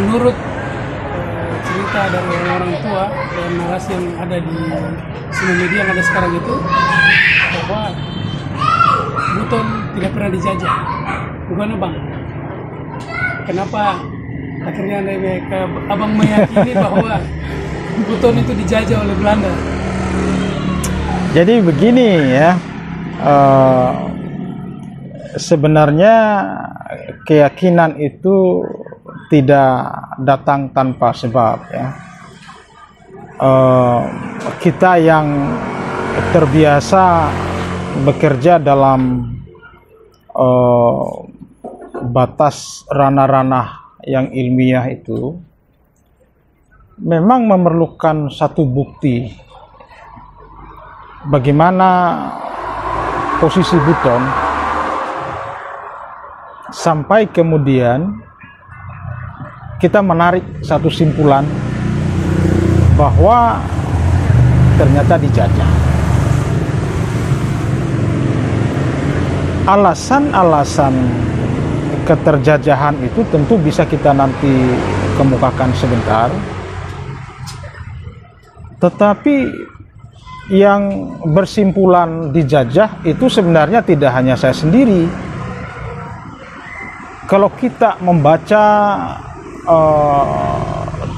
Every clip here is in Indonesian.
menurut cerita dari orang-orang tua dan narasi yang ada di semua media yang ada sekarang itu, bahwa Buton tidak pernah dijajah. Bukan Abang. Kenapa akhirnya Abang meyakini bahwa Buton itu dijajah oleh Belanda? Jadi begini ya, sebenarnya keyakinan itu tidak datang tanpa sebab ya. Kita yang terbiasa bekerja dalam batas ranah-ranah yang ilmiah itu memang memerlukan satu bukti bagaimana posisi Buton sampai kemudian kita menarik satu simpulan bahwa ternyata dijajah. Alasan-alasan keterjajahan itu tentu bisa kita nanti kemukakan sebentar. Tetapi yang bersimpulan dijajah itu sebenarnya tidak hanya saya sendiri. Kalau kita membaca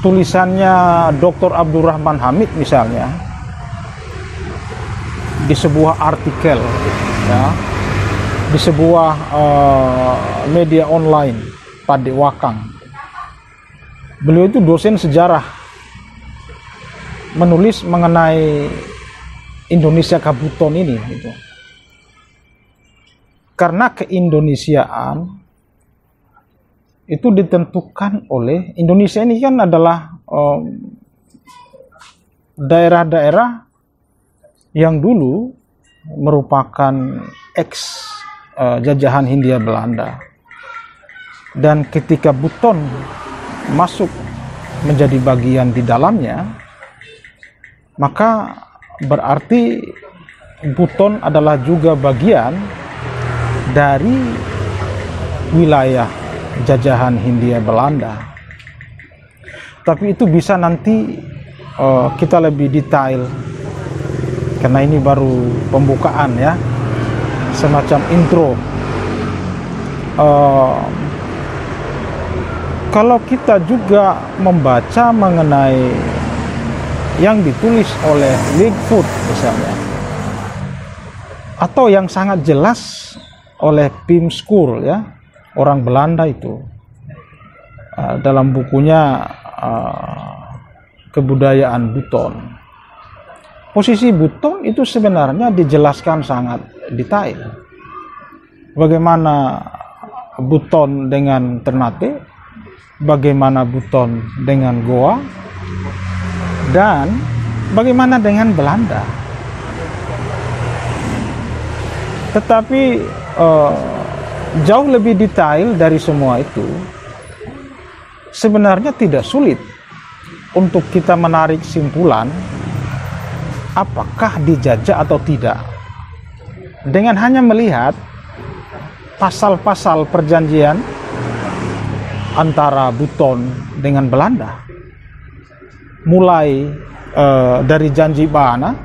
tulisannya Dr. Abdurrahman Hamid misalnya di sebuah artikel ya, di sebuah media online Padewakang, beliau itu dosen sejarah, menulis mengenai Indonesia Kabuton ini gitu. Karena keindonesiaan itu ditentukan oleh Indonesia ini kan adalah daerah-daerah yang dulu merupakan ex jajahan Hindia Belanda, dan ketika Buton masuk menjadi bagian di dalamnya, maka berarti Buton adalah juga bagian dari wilayah jajahan Hindia Belanda. Tapi itu bisa nanti kita lebih detail, karena ini baru pembukaan ya, semacam intro. Kalau kita juga membaca mengenai yang ditulis oleh Ligfoot misalnya, atau yang sangat jelas oleh Pim Skool ya, orang Belanda itu, dalam bukunya Kebudayaan Buton, posisi Buton itu sebenarnya dijelaskan sangat detail. Bagaimana Buton dengan Ternate, bagaimana Buton dengan Goa, dan bagaimana dengan Belanda. Tetapi jauh lebih detail dari semua itu, sebenarnya tidak sulit untuk kita menarik simpulan apakah dijajah atau tidak dengan hanya melihat pasal-pasal perjanjian antara Buton dengan Belanda, mulai dari janji Baana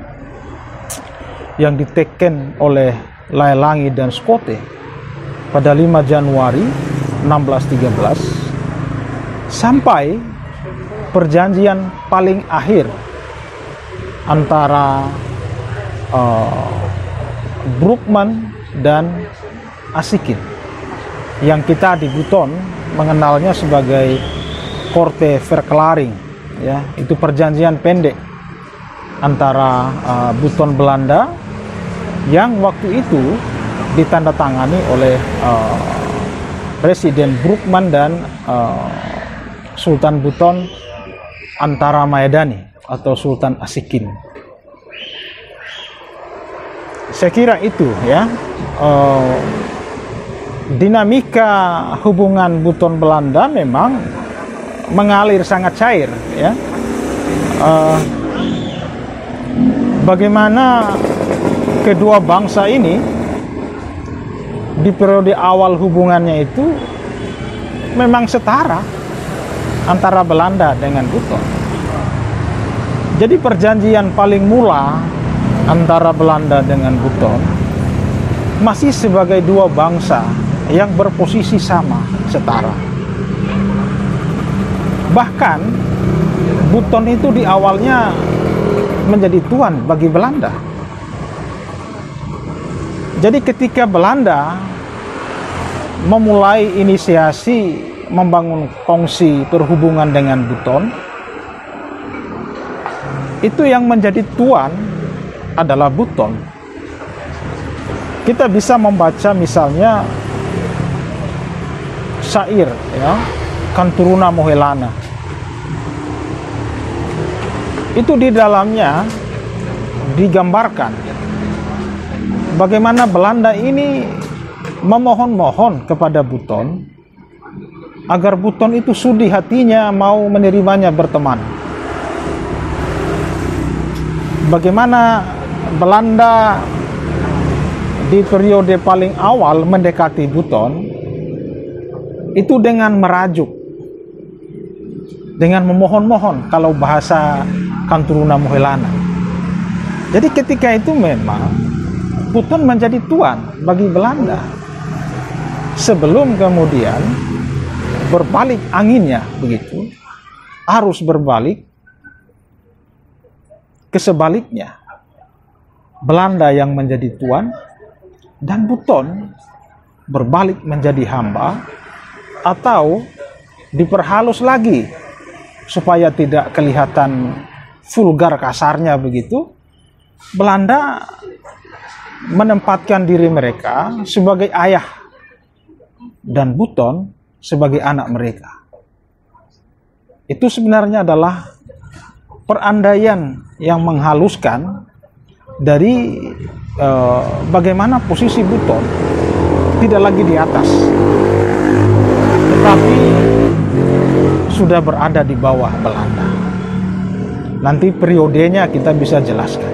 yang diteken oleh Laelangi dan Skote pada 5 Januari 1613 sampai perjanjian paling akhir antara Brookman dan Asikin, yang kita di Buton mengenalnya sebagai Korte Verklaring ya, itu perjanjian pendek antara Buton Belanda yang waktu itu ditandatangani oleh Presiden Brookman dan Sultan Buton Antara Mayadani atau Sultan Asikin. Saya kira itu ya, dinamika hubungan Buton Belanda memang mengalir sangat cair ya. Bagaimana kedua bangsa ini di periode awal hubungannya itu memang setara, antara Belanda dengan Buton. Jadi perjanjian paling mula antara Belanda dengan Buton masih sebagai dua bangsa yang berposisi sama, setara. Bahkan Buton itu di awalnya menjadi tuan bagi Belanda. Jadi ketika Belanda memulai inisiasi membangun kongsi perhubungan dengan Buton, itu yang menjadi tuan adalah Buton. Kita bisa membaca misalnya syair, ya, Kanturuna Mohelana. Itu di dalamnya digambarkan bagaimana Belanda ini memohon-mohon kepada Buton agar Buton itu sudi hatinya mau menerimanya berteman. Bagaimana Belanda di periode paling awal mendekati Buton itu dengan merajuk, dengan memohon-mohon, kalau bahasa Kanturuna Mohelana. Jadi ketika itu memang Buton menjadi tuan bagi Belanda sebelum kemudian berbalik anginnya, begitu, arus berbalik ke sebaliknya, Belanda yang menjadi tuan dan Buton berbalik menjadi hamba, atau diperhalus lagi supaya tidak kelihatan vulgar kasarnya, begitu, Belanda menempatkan diri mereka sebagai ayah dan Buton sebagai anak mereka. Itu sebenarnya adalah perandaian yang menghaluskan dari bagaimana posisi Buton tidak lagi di atas, tetapi sudah berada di bawah Belanda. Nanti periodenya kita bisa jelaskan.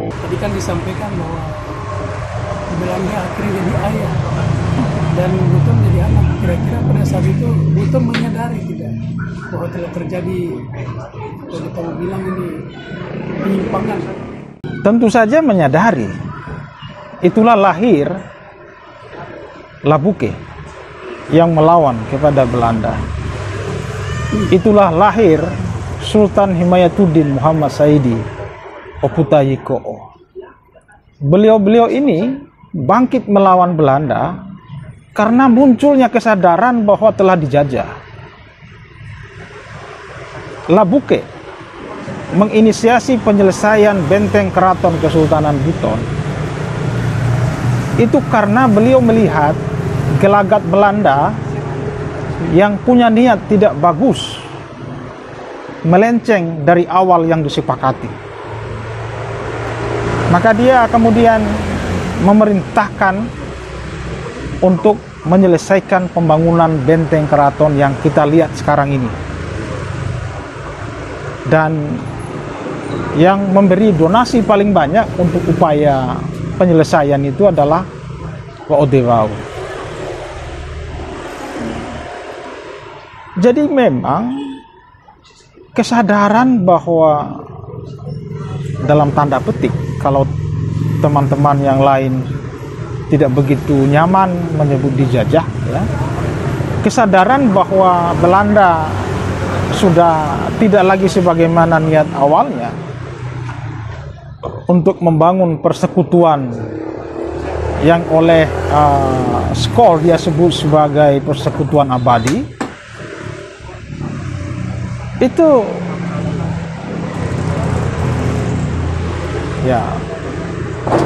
Tadi kan disampaikan bahwa Belanda akhirnya jadi ayah dan Buton jadi anak. Kira-kira pada saat itu Buton menyadari tidak bahwa telah terjadi, kalau kita mau bilang ini, penyimpangan? Tentu saja menyadari. Itulah lahir Labuke yang melawan kepada Belanda. Itulah lahir Sultan Himayatuddin Muhammad Saidi Oputayiko'o. Beliau-beliau ini bangkit melawan Belanda karena munculnya kesadaran bahwa telah dijajah. Labuke menginisiasi penyelesaian benteng keraton Kesultanan Buton itu karena beliau melihat gelagat Belanda yang punya niat tidak bagus melenceng dari awal yang disepakati. Maka dia kemudian memerintahkan untuk menyelesaikan pembangunan benteng keraton yang kita lihat sekarang ini. Dan yang memberi donasi paling banyak untuk upaya penyelesaian itu adalah Odewau. Jadi memang kesadaran bahwa dalam tanda petik, kalau teman-teman yang lain tidak begitu nyaman menyebut dijajah, ya, kesadaran bahwa Belanda sudah tidak lagi sebagaimana niat awalnya untuk membangun persekutuan yang oleh Skoll dia sebut sebagai persekutuan abadi, itu ya,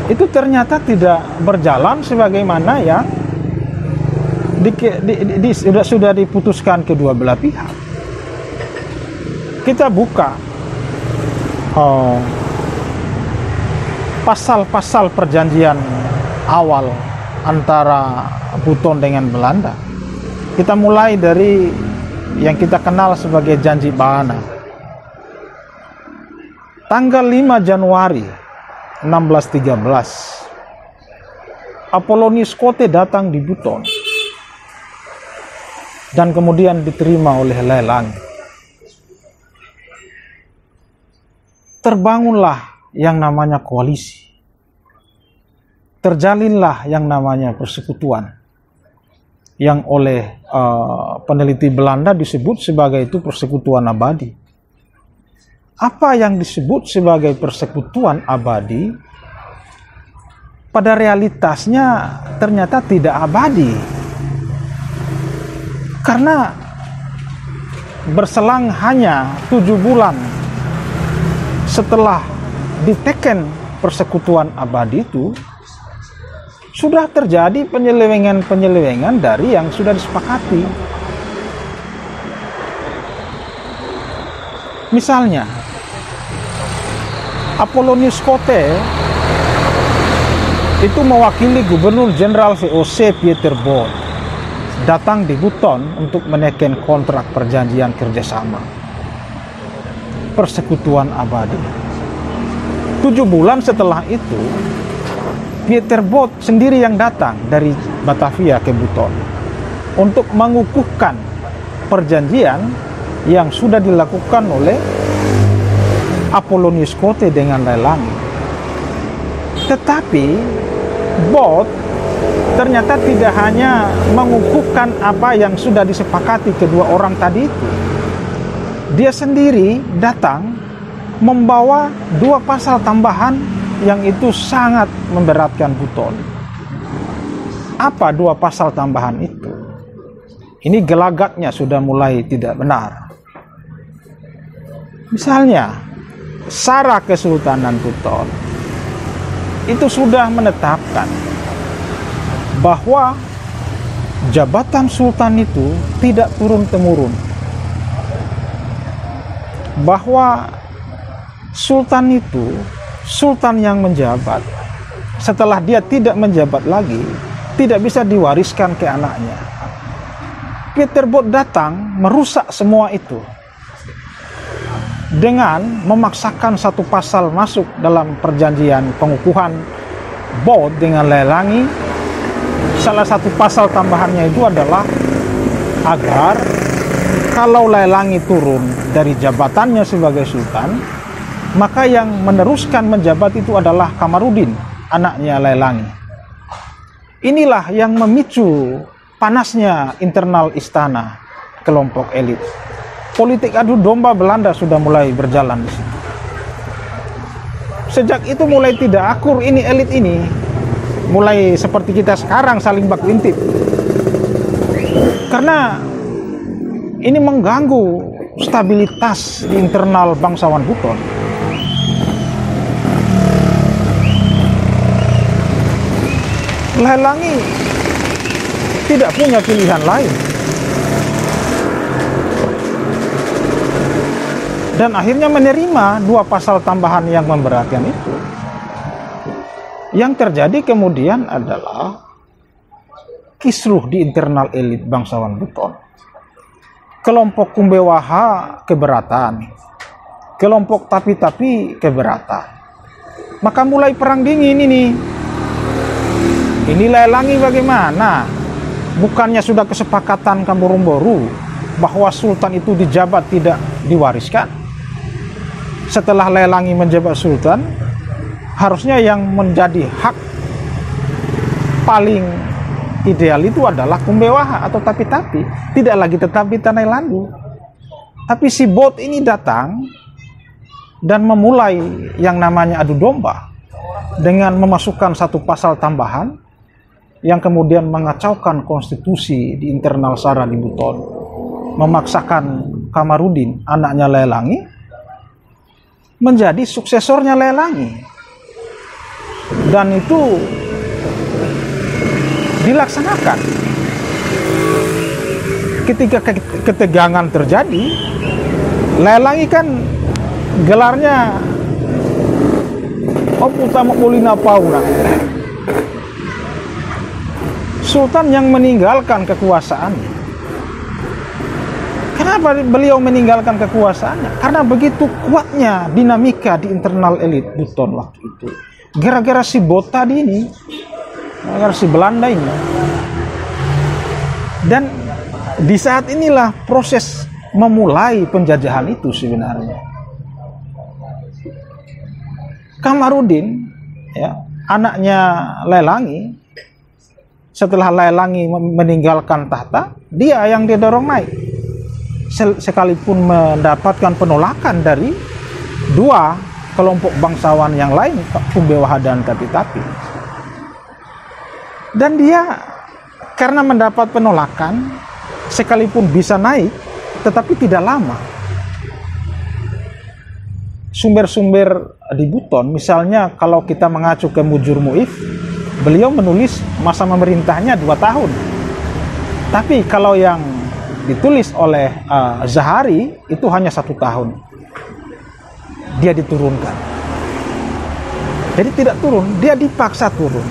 itu ternyata tidak berjalan sebagaimana yang sudah diputuskan kedua belah pihak. Kita buka pasal-pasal perjanjian awal antara Buton dengan Belanda. Kita mulai dari yang kita kenal sebagai Janji Bahana. Tanggal 5 Januari 1613, Apollonius Kote datang di Buton dan kemudian diterima oleh Lelangi. Terbangunlah yang namanya koalisi. Terjalinlah yang namanya persekutuan, yang oleh peneliti Belanda disebut sebagai itu persekutuan abadi. Apa yang disebut sebagai persekutuan abadi pada realitasnya ternyata tidak abadi, karena berselang hanya 7 bulan setelah diteken persekutuan abadi itu, sudah terjadi penyelewengan dari yang sudah disepakati. Misalnya, Apollonius Cotte itu mewakili Gubernur Jenderal VOC Pieter Both datang di Buton untuk meneken kontrak perjanjian kerjasama persekutuan abadi. 7 bulan setelah itu, Pieter Both sendiri yang datang dari Batavia ke Buton untuk mengukuhkan perjanjian yang sudah dilakukan oleh Apollonius Cotte dengan Lelangi. Tetapi Both ternyata tidak hanya mengukuhkan apa yang sudah disepakati kedua orang tadi itu. Dia sendiri datang membawa 2 pasal tambahan yang itu sangat memberatkan Buton. Apa 2 pasal tambahan itu? Ini gelagatnya sudah mulai tidak benar. Misalnya, Sara Kesultanan Buton itu sudah menetapkan bahwa jabatan sultan itu tidak turun-temurun, bahwa sultan itu sultan yang menjabat, setelah dia tidak menjabat lagi, tidak bisa diwariskan ke anaknya. Pieter Both datang merusak semua itu dengan memaksakan satu pasal masuk dalam perjanjian pengukuhan Both dengan Lelangi. Salah satu pasal tambahannya itu adalah agar kalau Lelangi turun dari jabatannya sebagai sultan, maka yang meneruskan menjabat itu adalah Kamarudin, anaknya Lelangi. Inilah yang memicu panasnya internal istana kelompok elit. Politik adu domba Belanda sudah mulai berjalan di situ. Sejak itu mulai tidak akur ini elit ini. Mulai seperti kita sekarang saling baku intip. Karena ini mengganggu stabilitas di internal bangsawan Buton. Lelangi tidak punya pilihan lain. Dan akhirnya menerima 2 pasal tambahan yang memberatkan itu. Yang terjadi kemudian adalah kisruh di internal elit bangsawan Buton. Kelompok Kumbewaha keberatan, kelompok Tapi-Tapi keberatan. Maka mulai perang dingin ini. Ini Lelangi bagaimana? Bukannya sudah kesepakatan Kamborumboru bahwa sultan itu dijabat tidak diwariskan? Setelah Lelangi menjabat sultan, harusnya yang menjadi hak paling ideal itu adalah Kumbewaha atau Tapi-Tapi, tidak lagi tetap di Tanah Landu. Tapi si Both ini datang dan memulai yang namanya adu domba dengan memasukkan satu pasal tambahan yang kemudian mengacaukan konstitusi di internal Sara di Buton, memaksakan Kamarudin, anaknya Lelangi, menjadi suksesornya Lelangi. Dan itu dilaksanakan. Ketika ketegangan terjadi, Lelangi kan gelarnya Utama Polina Paura, sultan yang meninggalkan kekuasaannya. Kenapa beliau meninggalkan kekuasaannya? Karena begitu kuatnya dinamika di internal elit Buton waktu itu. Gara-gara si Both tadi ini, gara-gara si Belanda ini. Dan Di saat inilah proses memulai penjajahan itu sebenarnya. Kamarudin, ya, anaknya Lelangi, setelah Lelangi meninggalkan tahta, dia yang didorong naik. Sekalipun mendapatkan penolakan dari dua kelompok bangsawan yang lain, Kumbewaha dan Tapi-Tapi. Dan dia karena mendapat penolakan, sekalipun bisa naik, tetapi tidak lama. Sumber-sumber di Buton, misalnya kalau kita mengacu ke Mujur Mu'if, beliau menulis masa memerintahnya 2 tahun. Tapi kalau yang ditulis oleh Zahari, itu hanya 1 tahun. Dia diturunkan. Jadi tidak turun, dia dipaksa turun.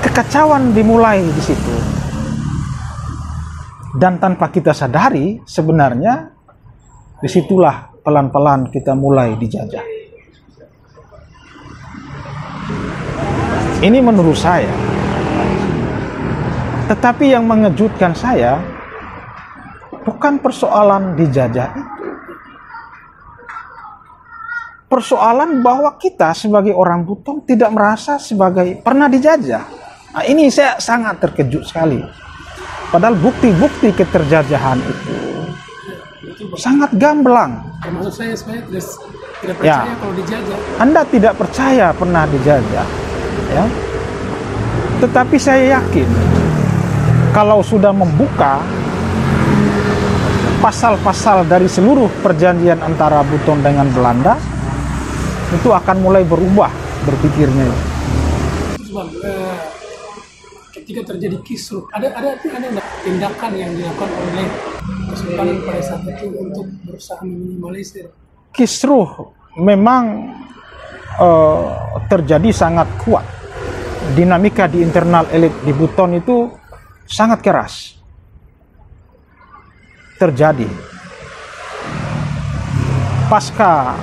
Kekacauan dimulai di situ. Dan tanpa kita sadari, sebenarnya disitulah pelan-pelan kita mulai dijajah. Ini menurut saya. Tetapi yang mengejutkan saya, bukan persoalan dijajah itu. Persoalan bahwa kita sebagai orang Buton tidak merasa sebagai pernah dijajah. Nah, ini saya sangat terkejut sekali. Padahal bukti-bukti keterjajahan itu sangat gamblang. Termasuk saya sebenarnya tidak percaya kalau dijajah. Anda tidak percaya pernah dijajah, ya. Tetapi saya yakin kalau sudah membuka pasal-pasal dari seluruh perjanjian antara Buton dengan Belanda, itu akan mulai berubah berpikirnya. Bang, ketika terjadi kisruh, ada tindakan yang dilakukan oleh Kesultanan pada saat itu untuk berusaha meminimalisir? Kisruh memang terjadi sangat kuat. Dinamika di internal elit di Buton itu sangat keras terjadi. Pasca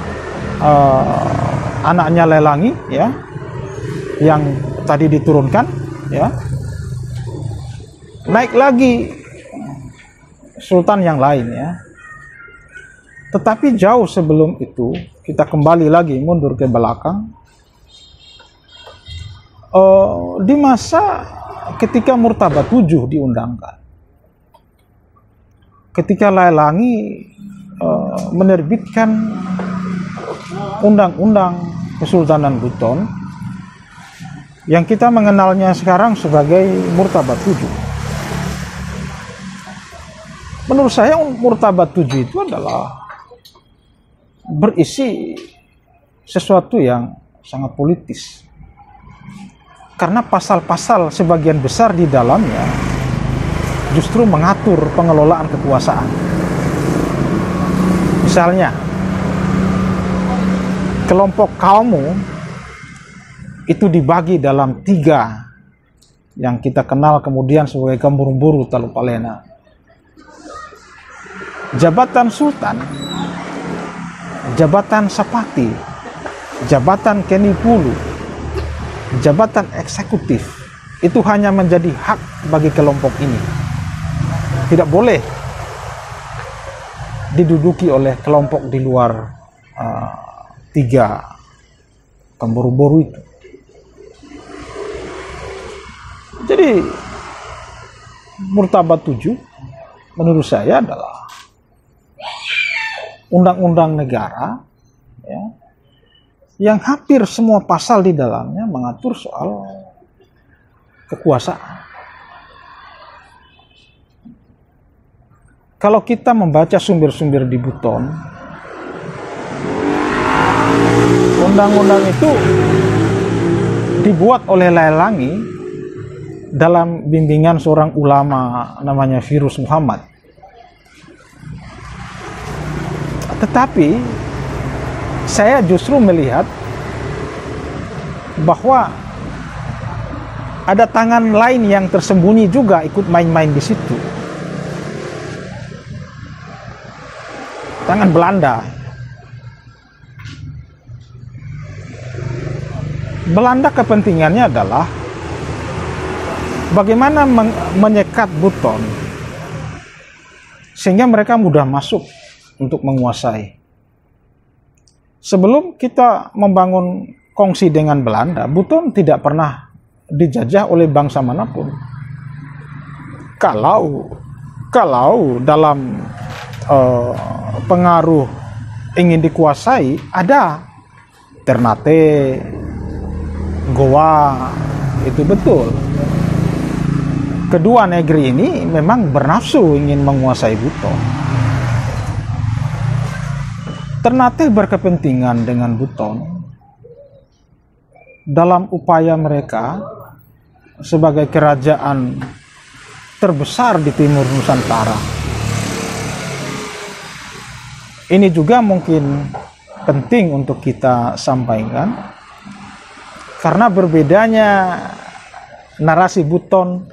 anaknya Lelangi, ya, yang tadi diturunkan, ya, naik lagi sultan yang lain, ya. Tetapi jauh sebelum itu, kita kembali lagi mundur ke belakang, di masa ketika Murtabad 7 diundangkan, ketika Lelangi menerbitkan Undang-Undang Kesultanan Buton yang kita mengenalnya sekarang sebagai Murtabad 7. Menurut saya Murtabad 7 itu adalah berisi sesuatu yang sangat politis. Karena pasal-pasal sebagian besar di dalamnya justru mengatur pengelolaan kekuasaan. Misalnya, kelompok kaummu itu dibagi dalam 3 yang kita kenal kemudian sebagai Gemburumburu Talupalena. Jabatan Sultan, jabatan Sapati, jabatan Kenipulu, jabatan eksekutif itu hanya menjadi hak bagi kelompok ini. Tidak boleh diduduki oleh kelompok di luar 3 Gemburumburu itu. Jadi Murtabad 7 menurut saya adalah undang-undang negara, ya, yang hampir semua pasal di dalamnya mengatur soal kekuasaan. Kalau kita membaca sumber-sumber di Buton, undang-undang itu dibuat oleh Lelangi dalam bimbingan seorang ulama namanya Firuz Muhammad. Tetapi saya justru melihat bahwa ada tangan lain yang tersembunyi juga ikut main-main di situ. Tangan Belanda. Belanda kepentingannya adalah bagaimana menyekat Buton sehingga mereka mudah masuk untuk menguasai. Sebelum kita membangun kongsi dengan Belanda, Buton tidak pernah dijajah oleh bangsa manapun. Kalau dalam pengaruh ingin dikuasai, ada Ternate, Goa, itu betul. Kedua negeri ini memang bernafsu ingin menguasai Buton. Ternate berkepentingan dengan Buton dalam upaya mereka sebagai kerajaan terbesar di timur Nusantara. Ini juga mungkin penting untuk kita sampaikan, karena berbedanya narasi Buton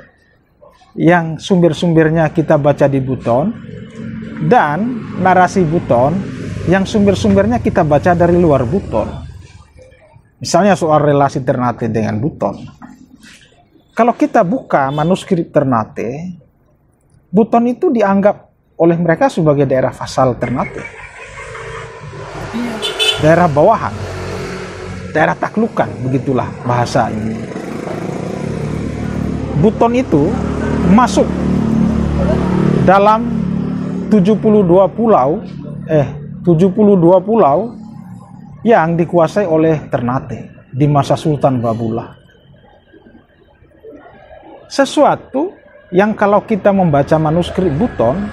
yang sumber-sumbernya kita baca di Buton dan narasi Buton yang sumber-sumbernya kita baca dari luar Buton. Misalnya soal relasi Ternate dengan Buton. Kalau kita buka manuskrip Ternate, Buton itu dianggap oleh mereka sebagai daerah vasal Ternate. Daerah bawahan, daerah taklukan, begitulah bahasa ini. Buton itu masuk dalam 72 pulau yang dikuasai oleh Ternate di masa Sultan Babullah. Sesuatu yang kalau kita membaca manuskrip Buton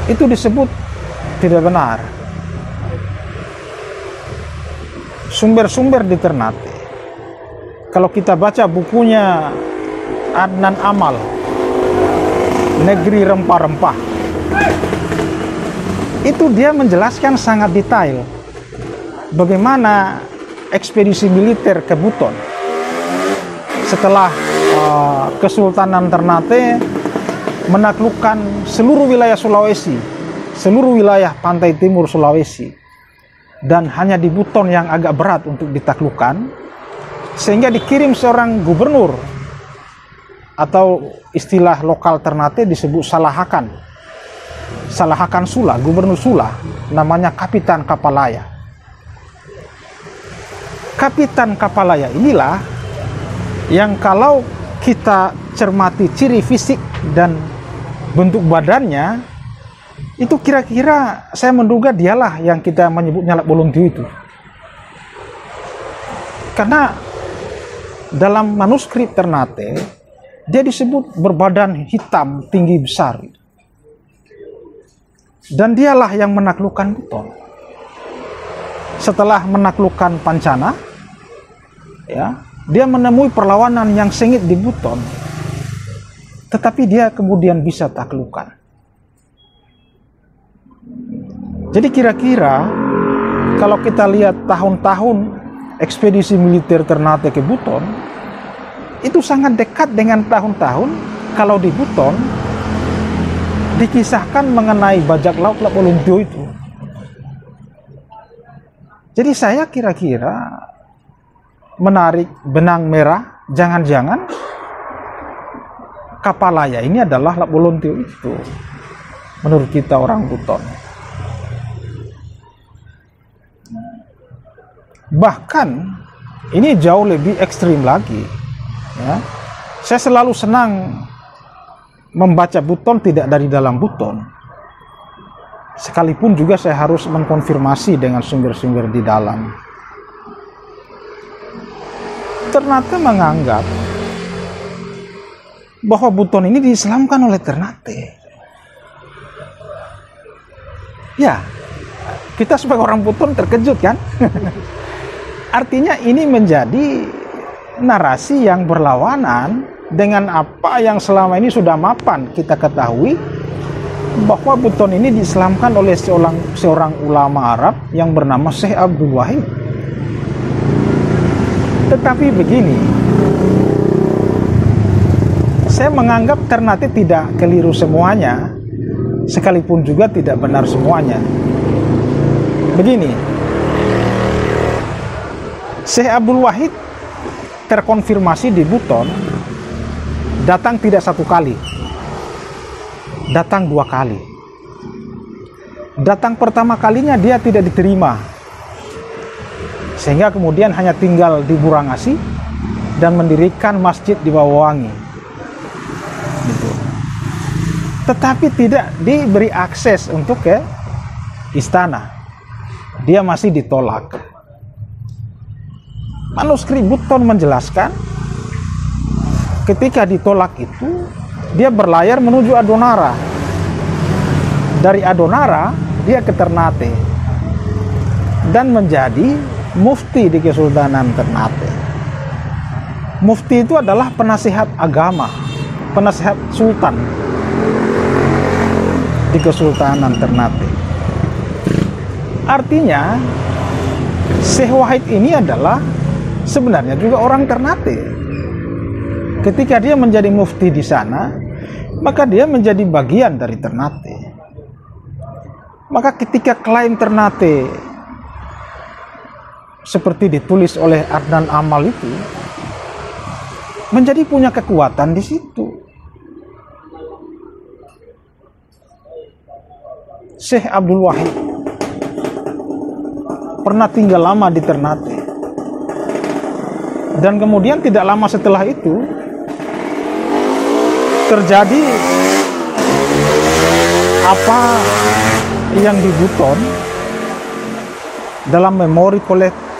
itu disebut tidak benar. Sumber-sumber di Ternate, kalau kita baca bukunya Adnan Amal, Negeri Rempah-Rempah, itu dia menjelaskan sangat detail bagaimana ekspedisi militer ke Buton setelah Kesultanan Ternate menaklukkan seluruh wilayah Sulawesi, seluruh wilayah pantai timur Sulawesi, dan hanya di Buton yang agak berat untuk ditaklukkan, sehingga dikirim seorang gubernur, atau istilah lokal Ternate disebut Salahakan Sula, gubernur Sula, namanya Kapitan Kapalaya. Kapitan Kapalaya inilah yang kalau kita cermati ciri fisik dan bentuk badannya, itu kira-kira saya menduga dialah yang kita menyebutnya Lak Bolontiu itu. Karena dalam manuskrip Ternate, dia disebut berbadan hitam, tinggi besar. Dan dialah yang menaklukkan Buton. Setelah menaklukkan Pancana, ya, dia menemui perlawanan yang sengit di Buton. Tetapi dia kemudian bisa taklukan. Jadi kira-kira kalau kita lihat tahun-tahun ekspedisi militer Ternate ke Buton, itu sangat dekat dengan tahun-tahun kalau di Buton dikisahkan mengenai bajak laut Lak Bolontiu itu. Jadi saya kira-kira menarik benang merah, jangan-jangan Kapalaya ini adalah Lak Bolontiu itu, menurut kita orang Buton. Bahkan ini jauh lebih ekstrim lagi, ya. Saya selalu senang membaca Buton tidak dari dalam Buton, sekalipun juga saya harus mengkonfirmasi dengan sumber-sumber di dalam. Ternate menganggap bahwa Buton ini diislamkan oleh Ternate. Ya, kita sebagai orang Buton terkejut kan? Artinya ini menjadi narasi yang berlawanan dengan apa yang selama ini sudah mapan kita ketahui, bahwa Buton ini diislamkan oleh seorang ulama Arab yang bernama Syekh Abdul Wahid. Tetapi begini, saya menganggap Ternate tidak keliru semuanya, sekalipun juga tidak benar semuanya. Begini, Syekh Abdul Wahid terkonfirmasi di Buton datang tidak satu kali. datang 2 kali. Datang pertama kalinya dia tidak diterima, sehingga kemudian hanya tinggal di Burangasi dan mendirikan masjid di Bawawangi. Gitu. Tetapi tidak diberi akses untuk ke istana. Dia masih ditolak. Manuskrip Buton menjelaskan ketika ditolak itu dia berlayar menuju Adonara. Dari Adonara dia ke Ternate dan menjadi mufti di Kesultanan Ternate. Mufti itu adalah penasihat agama, penasihat sultan di Kesultanan Ternate. Artinya Syekh Wahid ini adalah sebenarnya juga orang Ternate. Ketika dia menjadi mufti di sana, maka dia menjadi bagian dari Ternate. Maka ketika klaim Ternate seperti ditulis oleh Adnan Amal itu menjadi punya kekuatan di situ. Syekh Abdul Wahid pernah tinggal lama di Ternate. Dan kemudian tidak lama setelah itu terjadi apa yang di Buton dalam memori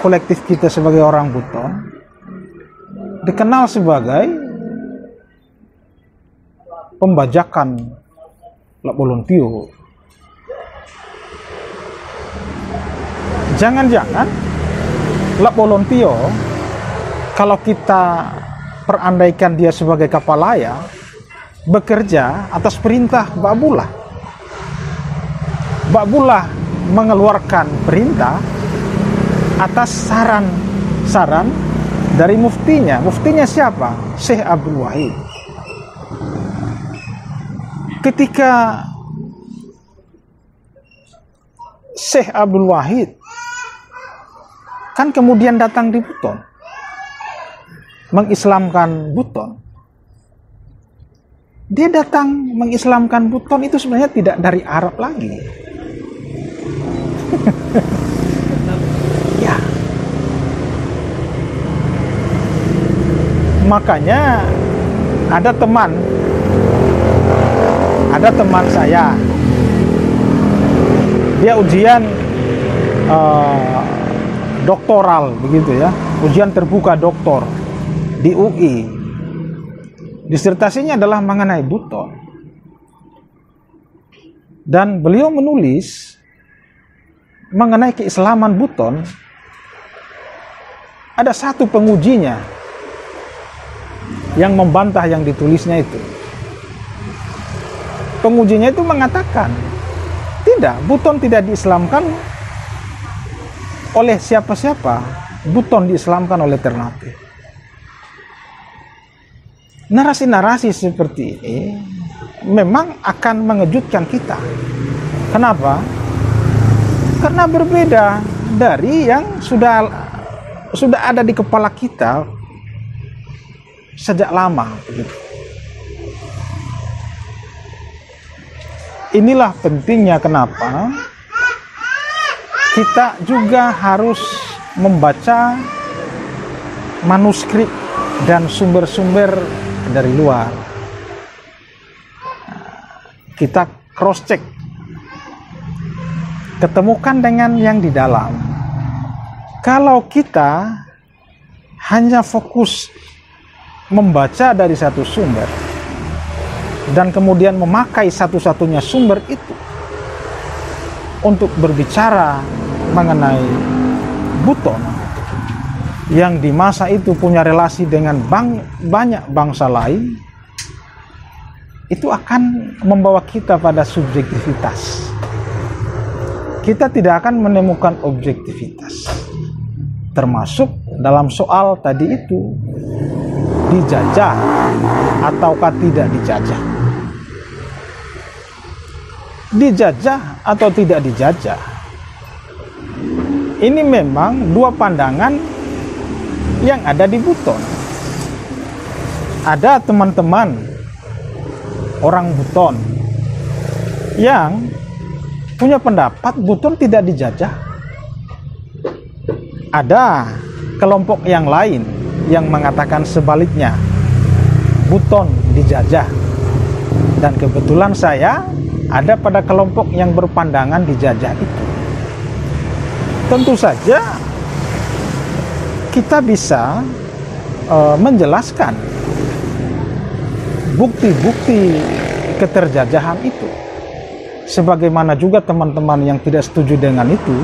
kolektif kita sebagai orang Buton dikenal sebagai pembajakan Lak Bolontio. Jangan-jangan Lak Bolontio, kalau kita perandaikan dia sebagai kapalaya, bekerja atas perintah Mbak Abullah. Mbak Abullah mengeluarkan perintah atas saran dari muftinya. Muftinya siapa? Syekh Abdul Wahid. Ketika Syekh Abdul Wahid kan kemudian datang di Buton, mengislamkan Buton. Dia datang mengislamkan Buton itu sebenarnya tidak dari Arab lagi. Ya. Makanya ada teman saya, dia ujian doktoral begitu ya, ujian terbuka doktor di UI. Disertasinya adalah mengenai Buton. Dan beliau menulis mengenai keislaman Buton. Ada satu pengujinya yang membantah yang ditulisnya itu. Pengujinya itu mengatakan, tidak, Buton tidak diislamkan oleh siapa-siapa. Buton diislamkan oleh Ternate. Narasi-narasi seperti ini memang akan mengejutkan kita. Kenapa? Karena berbeda dari yang sudah ada di kepala kita sejak lama. Inilah pentingnya kenapa kita juga harus membaca manuskrip dan sumber-sumber dari luar. Kita cross check, ketemukan dengan yang di dalam. Kalau kita hanya fokus membaca dari satu sumber dan kemudian memakai satu-satunya sumber itu untuk berbicara mengenai Buton yang di masa itu punya relasi dengan banyak bangsa lain, itu akan membawa kita pada subjektivitas. Kita tidak akan menemukan objektivitas, termasuk dalam soal tadi itu, dijajah ataukah tidak dijajah. Dijajah atau tidak dijajah, ini memang dua pandangan yang ada di Buton. Ada teman-teman orang Buton yang punya pendapat Buton tidak dijajah. Ada kelompok yang lain yang mengatakan sebaliknya, Buton dijajah. Dan kebetulan saya ada pada kelompok yang berpandangan dijajah itu. Tentu saja kita bisa menjelaskan bukti-bukti keterjajahan itu. Sebagaimana juga teman-teman yang tidak setuju dengan itu,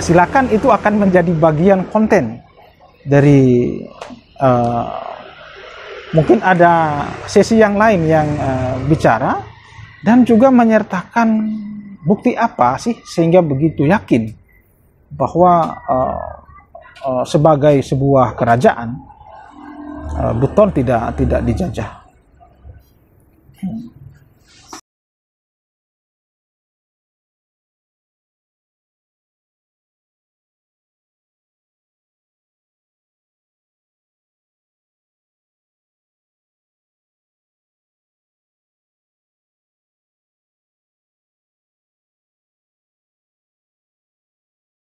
silakan, itu akan menjadi bagian konten dari mungkin ada sesi yang lain yang bicara dan juga menyertakan bukti apa sih sehingga begitu yakin bahwa sebagai sebuah kerajaan Buton tidak dijajah.